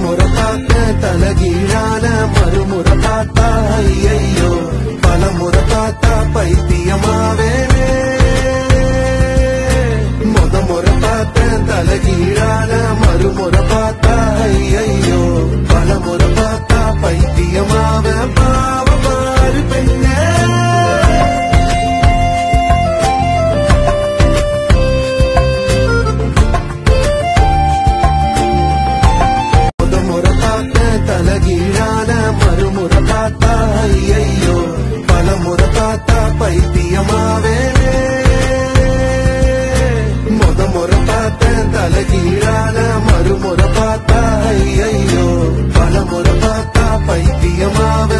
முறை பார்த்த தலகீழான மறுமுறை பார்த்தா ஐயையோ பல முறை பார்த்தா பைத்தியமாவேனே முறை பார்த்த தலகீழான மறுமுறை பார்த்தா ஐயையோ பல முறை பார்த்தா பைத்தியமாவ பாவ பாரு பெண்ணே முறை பார்த்த தலகீழான மறுமுறை பார்த்தா ஐயையோ பல முறை பார்த்தா பைத்தியமாவேனே முறை பார்த்த தலகீழான மறுமுறை பார்த்தா ஐயையோ பல முறை பார்த்தா பைத்தியமாவ